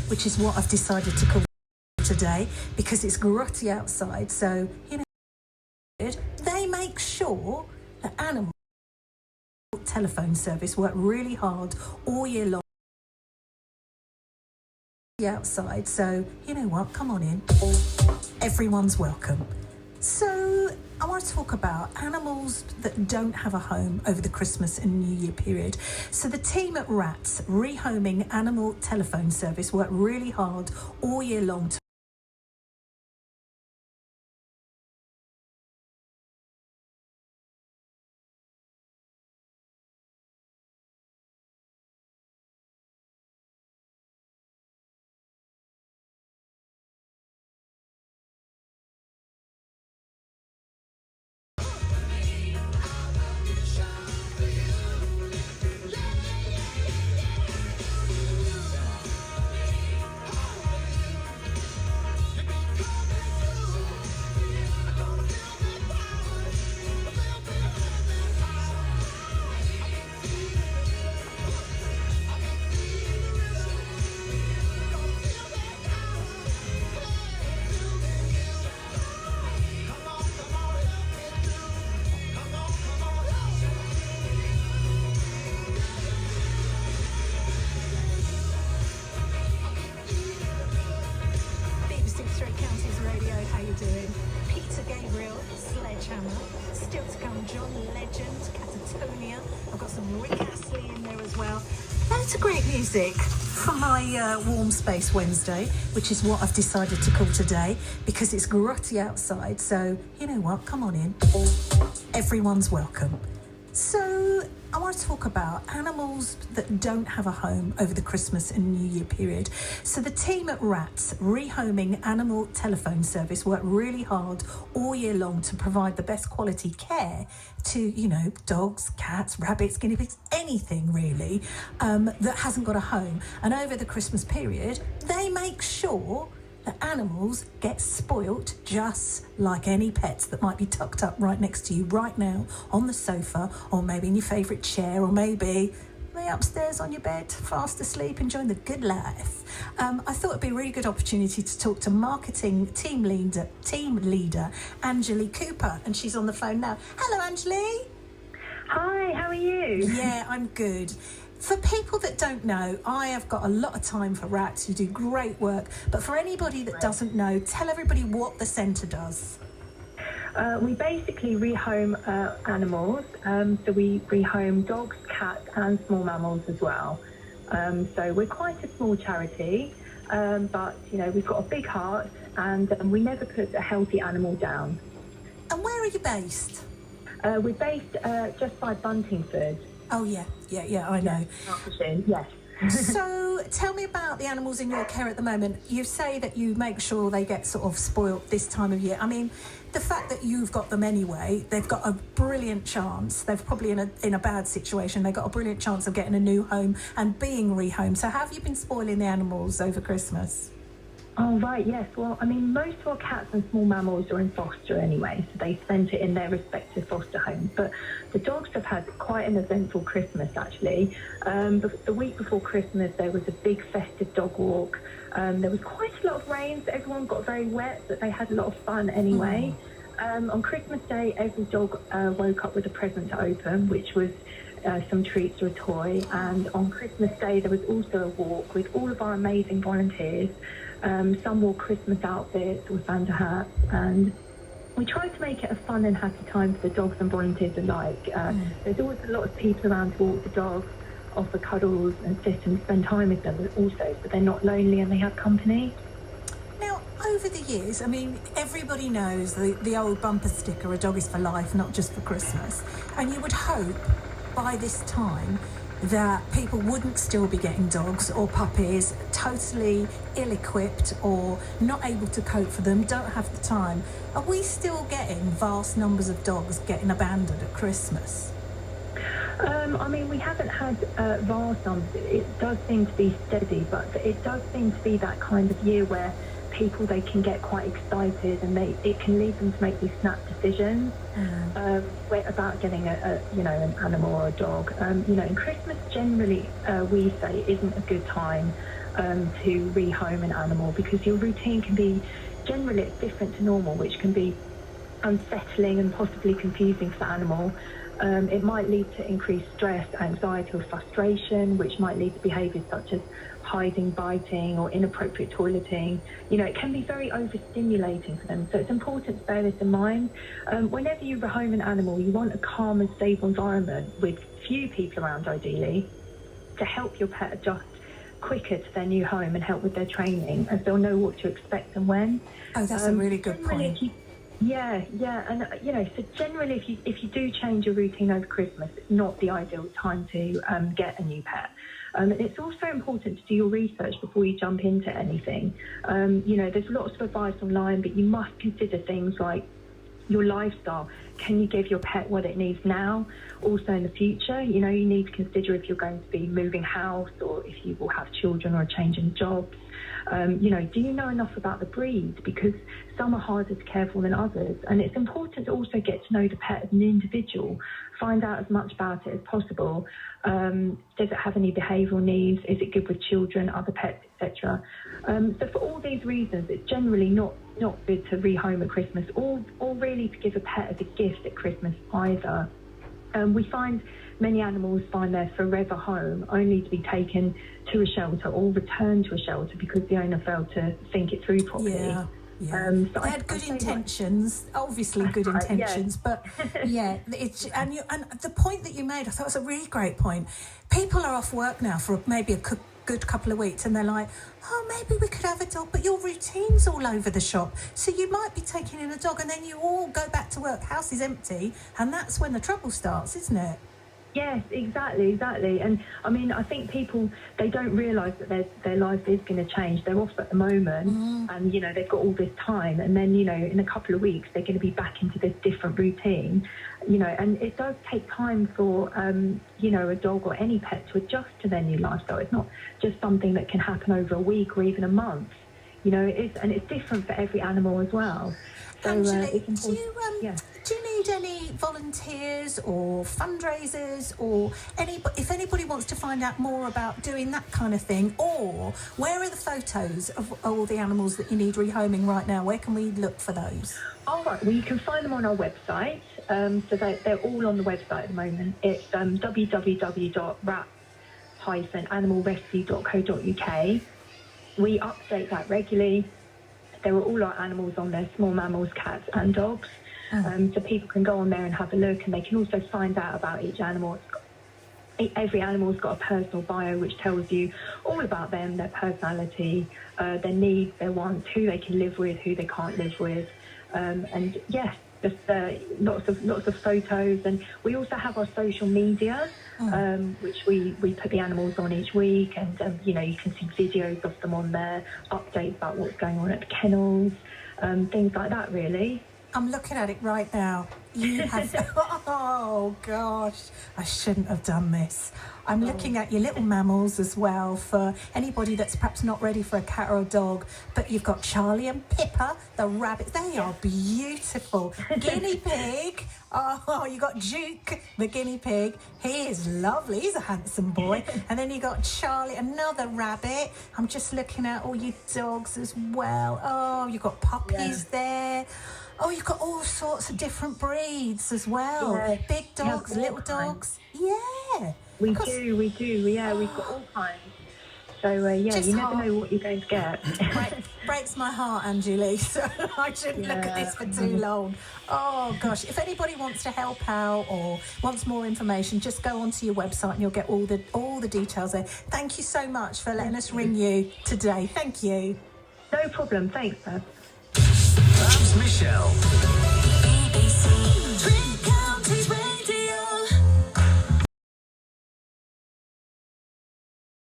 which is what I've decided to call today because it's grotty outside. So, they make sure that animal telephone service work really hard all year long outside. So, you know what? Come on in. Everyone's welcome. So, I want to talk about animals that don't have a home over the Christmas and New Year period. So the team at RATS, Rehoming Animal Telephone Service, work really hard all year long to music for my Warm Space Wednesday, which is what I've decided to call today because it's grotty outside. So, you know what? Come on in. Everyone's welcome. So, I want to talk about animals that don't have a home over the Christmas and New Year period. So the team at RATS, Rehoming Animal Telephone Service, work really hard all year long to provide the best quality care to, dogs, cats, rabbits, guinea pigs, anything really that hasn't got a home. And over the Christmas period, they make sure that animals get spoilt just like any pets that might be tucked up right next to you right now on the sofa, or maybe in your favourite chair, or maybe upstairs on your bed, fast asleep, enjoying the good life. I thought it'd be a really good opportunity to talk to marketing team leader Anjali Cooper, and she's on the phone now. Hello, Anjali. Hi, how are you? Yeah, I'm good. For people that don't know, I have got a lot of time for RATS. You do great work. But for anybody that doesn't know, tell everybody what the centre does. We basically rehome animals. So we rehome dogs, cats and small mammals as well. So we're quite a small charity, but, we've got a big heart and we never put a healthy animal down. And where are you based? We're based just by Buntingford. Oh, yeah, I know. Yes. So tell me about the animals in your care at the moment. You say that you make sure they get sort of spoilt this time of year. I mean, the fact that you've got them anyway, they've got a brilliant chance. They're probably in a bad situation. They've got a brilliant chance of getting a new home and being rehomed. So have you been spoiling the animals over Christmas? Oh, right, yes. Well, I mean, most of our cats and small mammals are in foster anyway, so they spend it in their respective foster homes. But the dogs have had quite an eventful Christmas, actually. The week before Christmas, there was a big festive dog walk. There was quite a lot of rain, so everyone got very wet, but they had a lot of fun anyway. On Christmas Day, every dog woke up with a present to open, which was some treats or a toy. And on Christmas Day, there was also a walk with all of our amazing volunteers. Some wore Christmas outfits or Santa hats, and we tried to make it a fun and happy time for the dogs and volunteers alike. There's always a lot of people around to walk the dogs, offer cuddles and sit and spend time with them also, so they're not lonely and they have company. Now, over the years, I mean, everybody knows the old bumper sticker, a dog is for life, not just for Christmas. And you would hope by this time that people wouldn't still be getting dogs or puppies totally ill-equipped or not able to cope for them, don't have the time. Are we still getting vast numbers of dogs getting abandoned at Christmas? I mean, we haven't had vast numbers. It does seem to be steady, but it does seem to be that kind of year where people, they can get quite excited, and it can lead them to make these snap decisions about getting an animal or a dog. And Christmas generally, we say, isn't a good time to rehome an animal, because your routine can be generally it's different to normal, which can be unsettling and possibly confusing for the animal. It might lead to increased stress, anxiety or frustration, which might lead to behaviours such as hiding, biting or inappropriate toileting. It can be very overstimulating for them. So it's important to bear this in mind. Whenever you rehome an animal, you want a calm and stable environment with few people around, ideally, to help your pet adjust quicker to their new home and help with their training, as they'll know what to expect and when. Oh, that's a really good point. Yeah, and so generally, if you do change your routine over Christmas, it's not the ideal time to get a new pet. It's also important to do your research before you jump into anything. There's lots of advice online, but you must consider things like your lifestyle. Can you give your pet what it needs now, also in the future? You need to consider if you're going to be moving house, or if you will have children or a change in jobs. Do you know enough about the breed? Because some are harder to care for than others. And it's important to also get to know the pet as an individual, find out as much about it as possible. Does it have any behavioural needs? Is it good with children, other pets, etc.? So for all these reasons, it's generally not good to rehome at Christmas, or really to give a pet as a gift at Christmas either. We find many animals find their forever home only to be taken to a shelter or returned to a shelter because the owner failed to think it through properly. Yeah. So they had good intentions, obviously good intentions, but and the point that you made, I thought was a really great point. People are off work now for maybe a good couple of weeks, and they're like, oh, maybe we could have a dog, but your routine's all over the shop, so you might be taking in a dog, and then you all go back to work, house is empty, and that's when the trouble starts, isn't it? Yes, exactly. And I mean, I think people, they don't realise that their life is going to change. They're off at the moment, and they've got all this time, and then in a couple of weeks they're going to be back into this different routine. And it does take time for a dog or any pet to adjust to their new lifestyle. It's not just something that can happen over a week or even a month. It's different for every animal as well. So Angelique, do you need any volunteers or fundraisers, or if anybody wants to find out more about doing that kind of thing, or where are the photos of all the animals that you need rehoming right now? Where can we look for those? All right, well, you can find them on our website. So they're all on the website at the moment. It's www.rat-animalrescue.co.uk. We update that regularly. There are all our animals on there, small mammals, cats and dogs. So people can go on there and have a look, and they can also find out about each animal. Every animal's got a personal bio which tells you all about them, their personality, their needs, their wants, who they can live with, who they can't live with. And yes, just lots of photos. And we also have our social media, which we put the animals on each week, and you can see videos of them on there, updates about what's going on at the kennels, things like that, really. I'm looking at it right now. You have... Oh, gosh. I shouldn't have done this. I'm looking at your little mammals as well, for anybody that's perhaps not ready for a cat or a dog. But you've got Charlie and Pippa, the rabbits. They are beautiful. Guinea pig. Oh, you got Duke, the guinea pig. He is lovely. He's a handsome boy. And then you got Charlie, another rabbit. I'm just looking at all your dogs as well. Oh, you've got puppies there. Oh, you've got all sorts of different breeds as well. Yeah. Big dogs, little dogs. Yeah. We do. Yeah, we've got all kinds. So, you never know what you're going to get. Breaks my heart, Angelique, so I shouldn't look at this for too long. Oh, gosh. If anybody wants to help out or wants more information, just go onto your website and you'll get all the details there. Thank you so much for letting us ring you today. Thank you. No problem. Thanks, Bab. Babs Michelle.